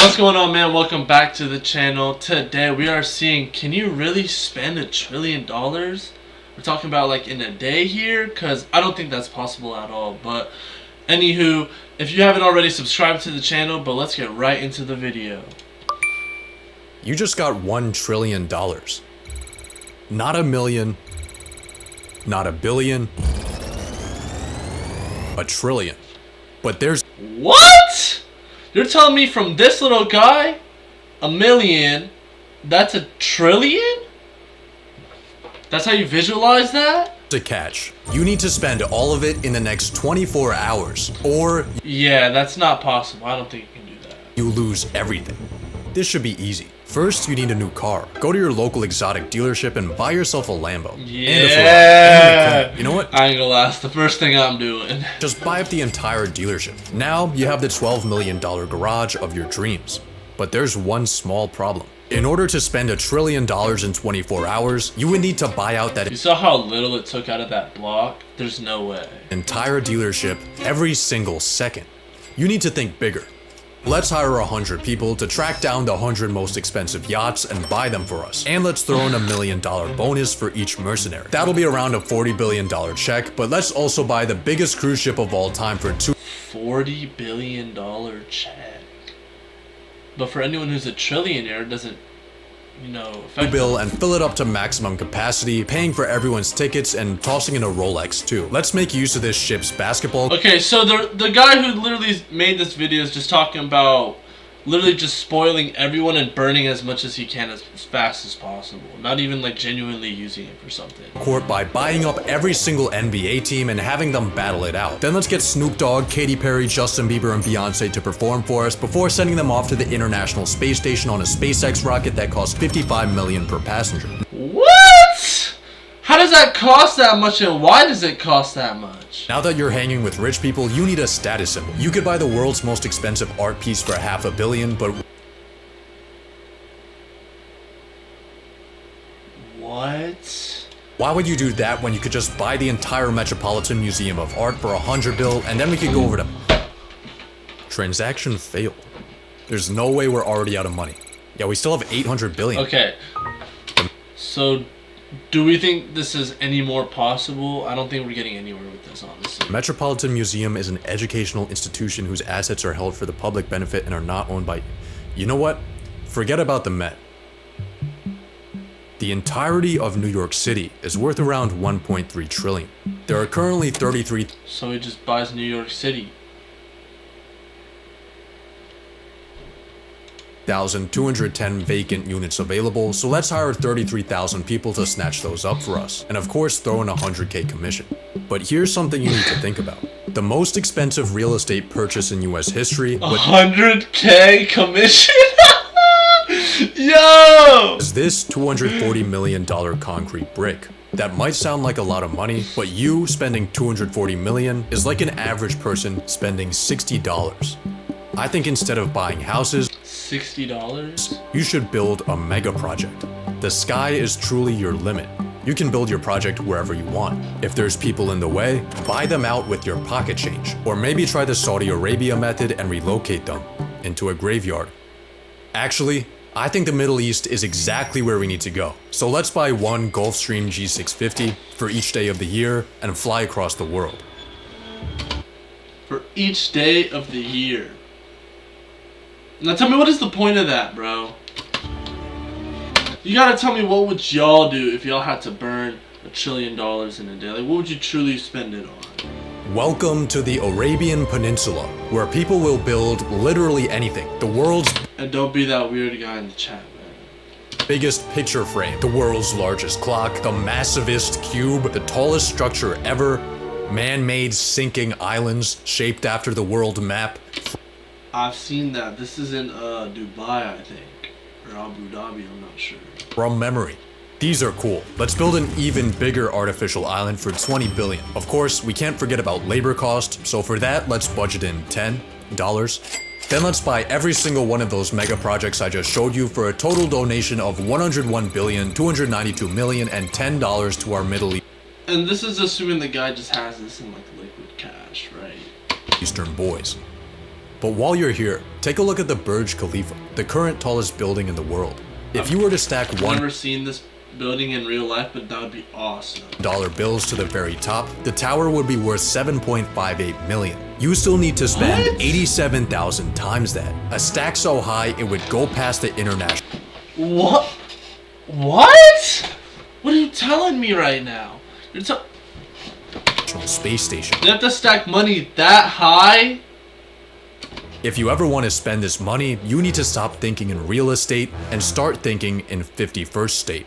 What's going on, man? Welcome back to the channel. Today we are seeing, can you really spend $1 trillion? We're talking about like in a day here, because I don't think that's possible at all. But anywho, if you haven't already, subscribe to the channel, but let's get right into the video. You just got $1 trillion. Not a million, not a billion, a trillion. But there's... What? You're telling me from this little guy, $1 million, that's $1 trillion? That's how you visualize that? a catch. You need to spend all of it in the next 24 hours, or... Yeah, that's not possible. I don't think you can do that. You lose everything. This should be easy. First, you need a new car. Go to your local exotic dealership and buy yourself a Lambo. Yeah. And a Ferrari. You know what? I ain't gonna lie, that's the first thing I'm doing. Just buy up the entire dealership. Now, you have the $12 million garage of your dreams. But there's one small problem. In order to spend $1 trillion in 24 hours, you would need to buy out that You saw how little it took out of that block? There's no way. entire dealership every single second. You need to think bigger. Let's hire 100 people to track down the 100 most expensive yachts and buy them for us. And let's throw in $1 million bonus for each mercenary. That'll be around a $40 billion check, but let's also buy the biggest cruise ship of all time for $40 billion check. But for anyone who's a trillionaire, it doesn't, you know, affect bill and fill it up to maximum capacity, paying for everyone's tickets and tossing in a Rolex too. Let's make use of this ship's basketball. Okay, so the guy who literally made this video is just talking about literally just spoiling everyone and burning as much as he can as fast as possible. Not even like genuinely using it for something. Court by buying up every single NBA team and having them battle it out. Then let's get Snoop Dogg, Katy Perry, Justin Bieber, and Beyonce to perform for us before sending them off to the International Space Station on a SpaceX rocket that costs $55 million per passenger. What? How does that cost that much, and why does it cost that much? Now that you're hanging with rich people, you need a status symbol. You could buy the world's most expensive art piece for $500 million, but What? why would you do that when you could just buy the entire Metropolitan Museum of Art for $100 billion, and then we could go over to... Transaction failed. There's no way we're already out of money. Yeah, we still have $800 billion. Okay. So, do we think this is any more possible? I don't think we're getting anywhere with this, honestly. Metropolitan Museum is an educational institution whose assets are held for the public benefit and are not owned by... You know what? Forget about the Met. The entirety of New York City is worth around 1.3 trillion. There are currently 33... So he just buys New York City. 1,210 vacant units available, so let's hire 33,000 people to snatch those up for us, and of course throw in a 100K commission. But here's something you need to think about. The most expensive real estate purchase in US history 100K commission? Yo! is this $240 million concrete brick. That might sound like a lot of money, but you spending $240 million is like an average person spending $60. I think instead of buying houses, $60? you should build a mega project. The sky is truly your limit. You can build your project wherever you want. If there's people in the way, buy them out with your pocket change. Or maybe try the Saudi Arabia method and relocate them into a graveyard. Actually, I think the Middle East is exactly where we need to go. So let's buy one Gulfstream G650 for each day of the year and fly across the world. For each day of the year. Now tell me, what is the point of that, bro? You gotta tell me, what would y'all do if y'all had to burn $1 trillion in a day? Like, what would you truly spend it on? Welcome to the Arabian Peninsula, where people will build literally anything. The world's And don't be that weird guy in the chat, man. biggest picture frame, the world's largest clock, the massivest cube, the tallest structure ever, man-made sinking islands shaped after the world map. I've seen that. This is in Dubai, I think. Or Abu Dhabi, I'm not sure. From memory. These are cool. Let's build an even bigger artificial island for 20 billion. Of course, we can't forget about labor cost, so for that, let's budget in $10. Then let's buy every single one of those mega projects I just showed you for a total donation of $101,292,000,000 and $10 to our Middle And this is assuming the guy just has this in like liquid cash, right? Eastern boys. But while you're here, take a look at the Burj Khalifa, the current tallest building in the world. If you were to stack I've never seen this building in real life, but that would be awesome. $1 bills to the very top, the tower would be worth $7.58 million. You still need to spend What? 87,000 times that. A stack so high it would go past the international What? What? What are you telling me right now? You're Space Station. You have to stack money that high? If you ever want to spend this money, you need to stop thinking in real estate and start thinking in 51st state.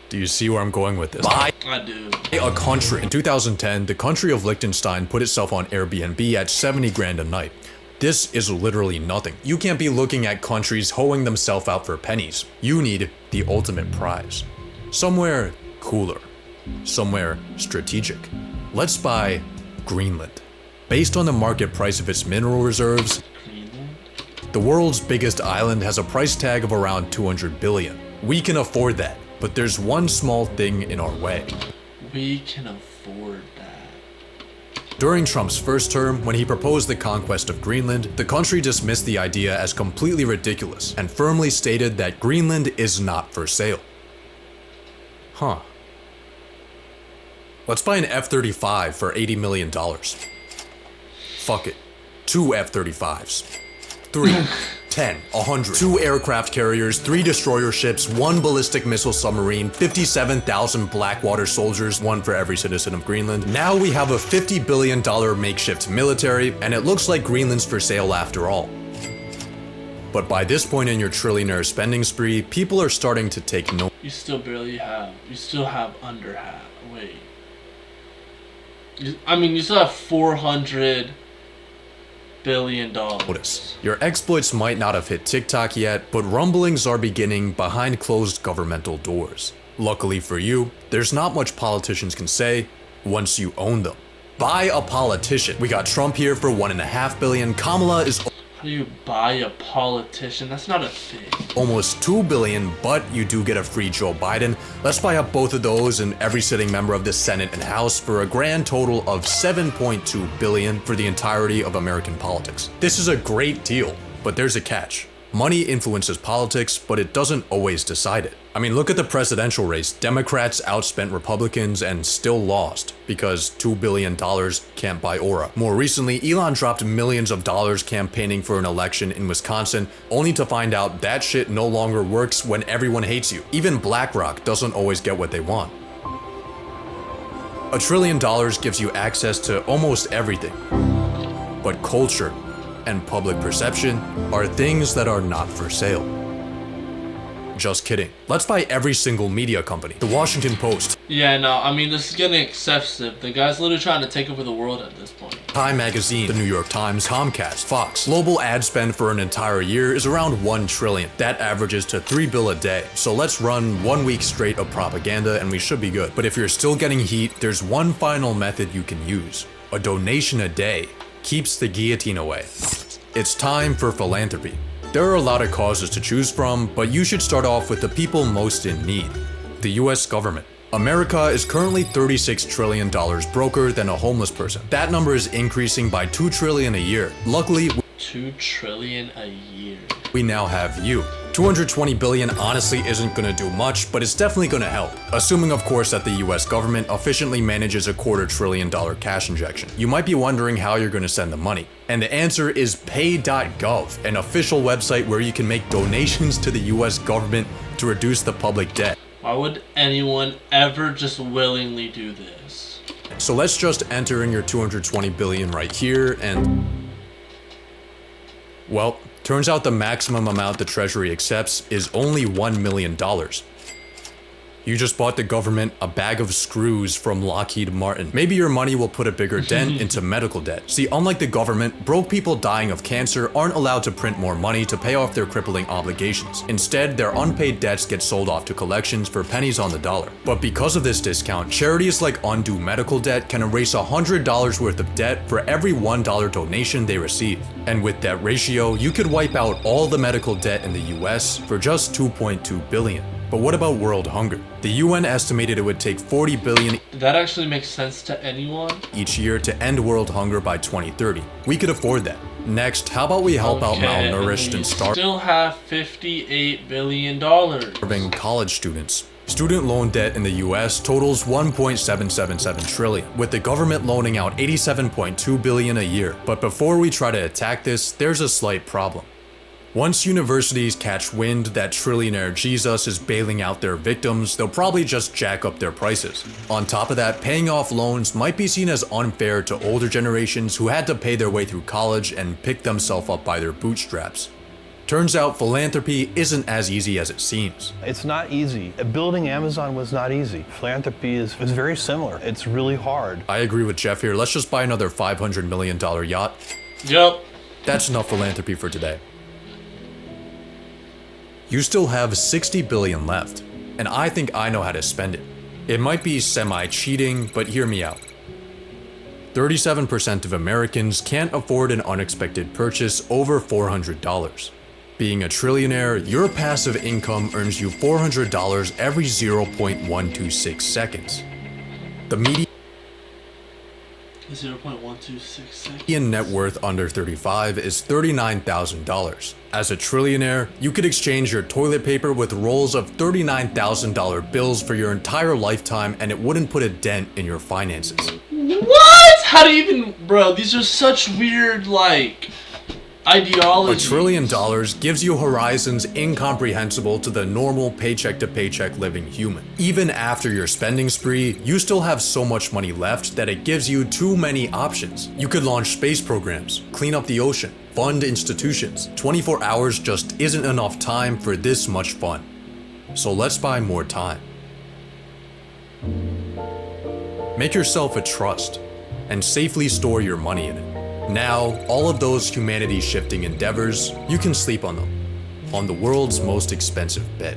Do you see where I'm going with this? Buy I do. a country. In 2010, the country of Liechtenstein put itself on Airbnb at 70 grand a night. This is literally nothing. You can't be looking at countries hoeing themselves out for pennies. You need the ultimate prize. Somewhere cooler. Somewhere strategic. Let's buy Greenland. Based on the market price of its mineral reserves, Greenland? the world's biggest island has a price tag of around 200 billion. We can afford that, but there's one small thing in our way. We can afford that. During Trump's first term, when he proposed the conquest of Greenland, the country dismissed the idea as completely ridiculous and firmly stated that Greenland is not for sale. Huh. Let's buy an F-35 for $80 million. Fuck it. 2 F-35s. 3, 10, 100. 2 aircraft carriers, 3 destroyer ships, 1 ballistic missile submarine, 57,000 Blackwater soldiers, 1 for every citizen of Greenland. Now we have a $50 billion makeshift military, and it looks like Greenland's for sale after all. But by this point in your trillionaire spending spree, people are starting to take note. You still have under half. Wait. You still have $400 billion. Notice. Your exploits might not have hit TikTok yet, but rumblings are beginning behind closed governmental doors. Luckily for you, there's not much politicians can say once you own them. Buy a politician. We got Trump here for $1.5 billion. Kamala is How do you buy a politician? That's not a thing. almost $2 billion, but you do get a free Joe Biden. Let's buy up both of those and every sitting member of the Senate and House for a grand total of $7.2 billion for the entirety of American politics. This is a great deal, but there's a catch. Money influences politics, but it doesn't always decide it. I mean, look at the presidential race. Democrats outspent Republicans and still lost because $2 billion can't buy aura. More recently, Elon dropped millions of dollars campaigning for an election in Wisconsin, only to find out that shit no longer works when everyone hates you. Even BlackRock doesn't always get what they want. $1 trillion gives you access to almost everything, but culture and public perception are things that are not for sale. Just kidding. Let's buy every single media company. The Washington Post, Yeah, no, this is getting excessive. The guy's literally trying to take over the world at this point. Time Magazine, the New York Times, Comcast, Fox. Global ad spend for an entire year is around $1 trillion. That averages to $3 billion a day. So let's run 1 week straight of propaganda and we should be good. But if you're still getting heat, there's one final method you can use. A donation a day keeps the guillotine away. It's time for philanthropy. There are a lot of causes to choose from, but you should start off with the people most in need. The US government. America is currently $36 trillion broker than a homeless person. That number is increasing by $2 trillion a year. Luckily, $2 trillion a year. we now have you. 220 billion honestly isn't gonna do much, but it's definitely gonna help. Assuming of course that the US government efficiently manages a $250 billion cash injection. You might be wondering how you're gonna send the money. And the answer is pay.gov, an official website where you can make donations to the US government to reduce the public debt. Why would anyone ever just willingly do this? So let's just enter in your 220 billion right here and... Well, turns out the maximum amount the Treasury accepts is only $1 million. You just bought the government a bag of screws from Lockheed Martin. Maybe your money will put a bigger dent into medical debt. See, unlike the government, broke people dying of cancer aren't allowed to print more money to pay off their crippling obligations. Instead, their unpaid debts get sold off to collections for pennies on the dollar. But because of this discount, charities like Undo Medical Debt can erase $100 worth of debt for every $1 donation they receive. And with that ratio, you could wipe out all the medical debt in the US for just $2.2 billion. But what about world hunger? The UN estimated it would take 40 billion Did that actually make sense to anyone? each year to end world hunger by 2030. We could afford that. Next, how about we help out Okay, malnourished and still have $58 billion. starving college students? Student loan debt in the US totals 1.777 trillion, with the government loaning out 87.2 billion a year. But before we try to attack this, there's a slight problem. Once universities catch wind that trillionaire Jesus is bailing out their victims, they'll probably just jack up their prices. On top of that, paying off loans might be seen as unfair to older generations who had to pay their way through college and pick themselves up by their bootstraps. Turns out philanthropy isn't as easy as it seems. It's not easy. Building Amazon was not easy. Philanthropy is very similar. It's really hard. I agree with Jeff here. Let's just buy another $500 million yacht. Yep. That's enough philanthropy for today. You still have 60 billion left, and I think I know how to spend it. It might be semi-cheating, but hear me out. 37% of Americans can't afford an unexpected purchase over $400. Being a trillionaire, your passive income earns you $400 every 0.126 seconds. The median 0.126 seconds. net worth under 35 is $39,000. As a trillionaire, you could exchange your toilet paper with rolls of $39,000 bills for your entire lifetime and it wouldn't put a dent in your finances. What? How do you even... Bro, these are such weird, like... ideology. $1 trillion gives you horizons incomprehensible to the normal paycheck-to-paycheck living human. Even after your spending spree, you still have so much money left that it gives you too many options. You could launch space programs, clean up the ocean, fund institutions. 24 hours just isn't enough time for this much fun. So let's buy more time. Make yourself a trust and safely store your money in it. Now, all of those humanity-shifting endeavors, you can sleep on them, on the world's most expensive bed.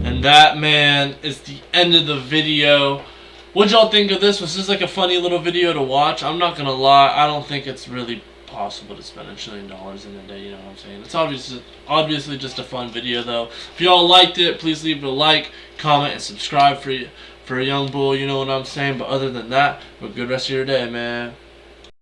And that, man, is the end of the video. What'd y'all think of this? Was this like a funny little video to watch? I'm not gonna lie, I don't think it's really possible to spend $1 trillion in a day, you know what I'm saying? It's obviously just a fun video though. If y'all liked it, please leave a like, comment, and subscribe for a young bull, you know what I'm saying? But other than that, have a good rest of your day, man.